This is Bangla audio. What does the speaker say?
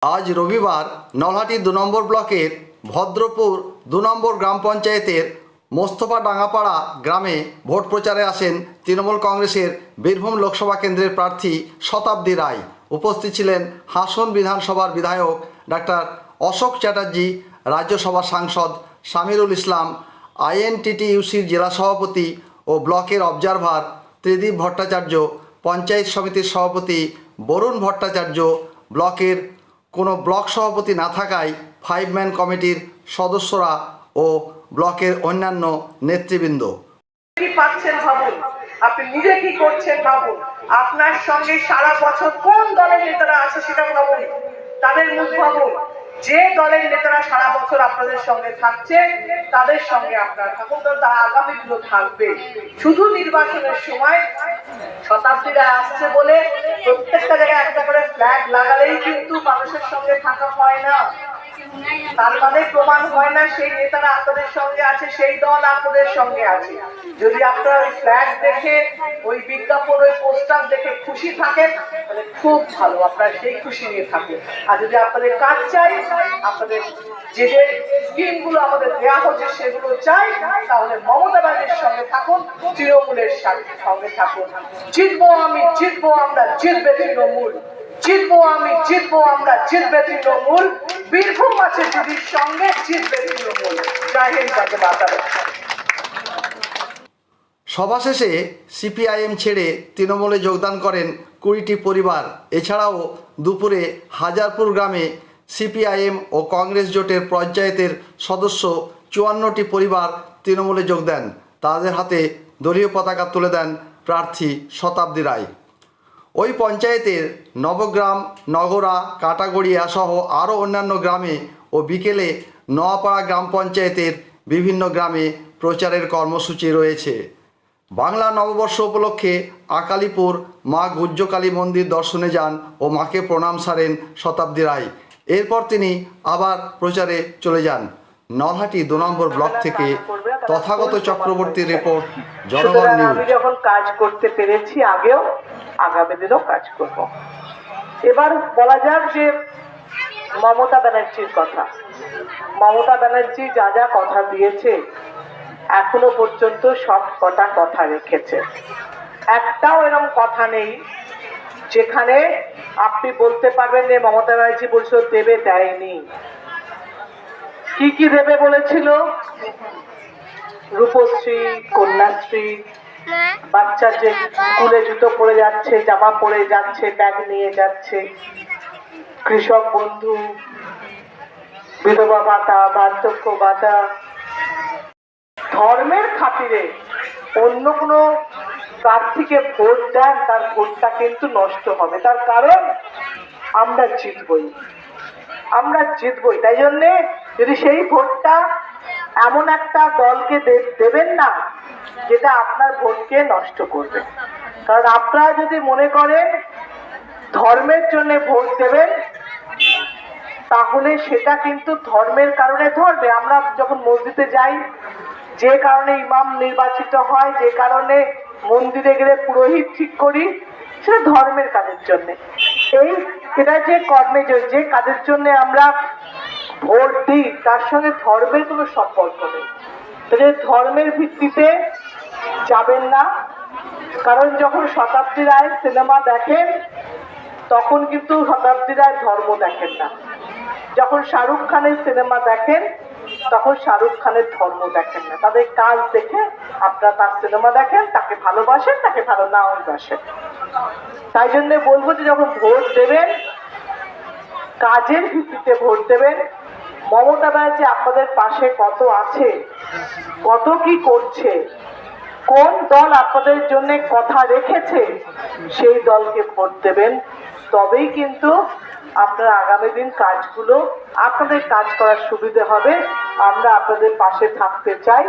আজ রবিবার নলহাটি ২ নম্বর ব্লকের ভদ্রপুর ২ নম্বর গ্রাম পঞ্চায়েতের মোস্তফা ডাঙ্গাপাড়া গ্রামে ভোট প্রচারে আসেন তৃণমূল কংগ্রেসের বীরভূম লোকসভা কেন্দ্রের প্রার্থী শতাব্দী রায়। উপস্থিত ছিলেন হাসন বিধানসভার বিধায়ক ডাক্তার অশোক চ্যাটার্জি, রাজ্যসভা সাংসদ সামিরুল ইসলাম, আইএনটিটিইউসির জেলা সভাপতি ও ব্লকের অবজারভার ত্রিদীপ ভট্টাচার্য, পঞ্চায়েত সমিতির সভাপতি বরুণ ভট্টাচার্য, ব্লকের কোনো ব্লক সভাপতি না থাকায় 5 ম্যান কমিটির সদস্যরা ও ব্লকের অন্যান্য নেতৃবৃন্দ। কি পাচ্ছেন ভাবুন, আপনি নিজে কি করছেন ভাবুন, আপনার সঙ্গে সারা বছর কোন দলের নেতারা আছে সেটা ভাবুন, তাদের মুখ ভাবুন। যে দলের নেতারা সারা বছর আপনাদের সঙ্গে থাকছে তাদের সঙ্গে আপনারা থাকুন, তারা আগামী দিনও থাকবে। শুধু নির্বাচনের সময় শতাব্দীরা আসছে বলে প্রত্যেকটা জায়গায় একটা করে ফ্ল্যাগ লাগালেই কিন্তু মানুষের সঙ্গে থাকা হয় না। তার মানে প্রমাণ হয় না সেই নেতারা আপনাদের সঙ্গে আছে, সেই দল আপনাদের সঙ্গে আছে। যদি আপনারা ওই ফ্ল্যাগ দেখে, ওই বিজ্ঞাপন, ওই পোস্টার দেখে খুশি থাকেন তাহলে খুব ভালো, আপনারা সেই খুশি নিয়ে থাকুন। আর যদি আপনাদের কাজ চাই, আপনাদের যে যে স্কিমগুলো আমাদের দেওয়া হচ্ছে সেগুলো চাই, তাহলে মমতা ব্যানার্জির সঙ্গে থাকুন, তৃণমূলের সঙ্গে থাকুন। জিতবো আমি, জিতবো আমরা, জিতবে তৃণমূল। জিতবো আমি, জিতবো আমরা, জিতবে তৃণমূল। বীরভূম আছে দিদির সঙ্গে, জিতবে তৃণমূল। জয় হিন্দ, বন্দে মাতরম। সভা শেষে সিপিআইএম ছেড়ে তৃণমূলে যোগদান করেন 20টি পরিবার। এছাড়াও দুপুরে হাজারপুর গ্রামে সিপিআইএম ও কংগ্রেস জোটের পঞ্চায়েতের সদস্য 54টি পরিবার তৃণমূলে যোগ দেন। তাদের হাতে দলীয় পতাকা তুলে দেন প্রার্থী শতাব্দী রায়। ওই পঞ্চায়েতের নবগ্রাম, নগরা, কাটাগড়িয়া সহ আরও অন্যান্য গ্রামে ও বিকেলে নোয়াপাড়া গ্রাম পঞ্চায়েতের বিভিন্ন গ্রামে প্রচারের কর্মসূচি রয়েছে। বাংলা নববর্ষ উপলক্ষে আকালিপুর মা গুজ্জকালী মন্দির দর্শনে যান ও মাকে প্রণাম সারেন শতাব্দী রায়। এরপর তিনি আবার প্রচারে চলে যান। নলহাটি 2 নম্বর ব্লক থেকে তথাগত চক্রবর্তীর রিপোর্ট, জনগণ নিউজ। আমি যখন কাজ করতে পেরেছি আগেও, আগামী দিনেও কাজ করব। এবার বলা যাক যে মমতা ব্যানার্জির কথা। মমতা ব্যানার্জি যা যা কথা দিয়েছে এখনো পর্যন্ত সব কটা কথা রেখেছে। একটাও এরকম কথা নেই যেখানে আপনি বলতে পারবেন যে মমতা ব্যানার্জি বলছিল দেবে, দেয়নি। কি কি দেবে বলেছিল? রূপশ্রী, কন্যাশ্রী, বাচ্চার যে স্কুলে জুতো পরে যাচ্ছে, জামা পরে যাচ্ছে, ব্যাগ নিয়ে যাচ্ছে, কৃষক বন্ধু, বিধবা ভাতা, বার্ধক্য ভাতা। ধর্মের খাতিরে অন্য কোনো প্রার্থীকে ভোট দেন, তার ভোটটা কিন্তু নষ্ট হবে। তার কারণ আমরা জিতবই, আমরা জিতবই। তাই জন্যে যদি সেই ভোটটা এমন একটা দলকে দেবেন না যেটা আপনার ভোটকে নষ্ট করবে। কারণ আপনারা যদি মনে করেন ধর্মের জন্য ভোট দেবেন, তাহলে সেটা কিন্তু ধর্মের কারণে ধরবে। আমরা যখন মসজিদে যাই, যে কারণে ইমাম নির্বাচিত হয়, যে কারণে মন্দিরে গেলে পুরোহিত ঠিক করি, সেটা ধর্মের কাজের জন্য। এটা যে কর্মে, যে কাজের জন্য আমরা ভোট দিই, তার সঙ্গে ধর্মের কোনো সম্পর্ক নেই। ধর্মের ভিত্তিতে যাবেন না। কারণ যখন শতাব্দী রায় সিনেমা দেখেন তখন কিন্তু শতাব্দী রায় ধর্ম দেখেন না। যখন শাহরুখ খানের সিনেমা দেখেন তখন শাহরুখ খানের ধর্ম দেখেন না। তাদের কাজ দেখে আপনারা তার সিনেমা দেখেন, তাকে ভালোবাসেন, তাকে ভালো নাও বাসেন। তাই জন্য বলবো যে যখন ভোট দেবেন, কাজের ভিত্তিতে ভোট দেবেন। মমতা ব্যানার্জি আপনাদের পাশে কত আছে, কত কি করছে, কোন দল আপনাদের জন্য কথা রেখেছে, সেই দলকে ভোট দেবেন। তবেই কিন্তু আপনার আগামী দিন কাজগুলো, আপনাদের কাজ করার সুবিধা হবে। আমরা আপনাদের পাশে থাকতে চাই।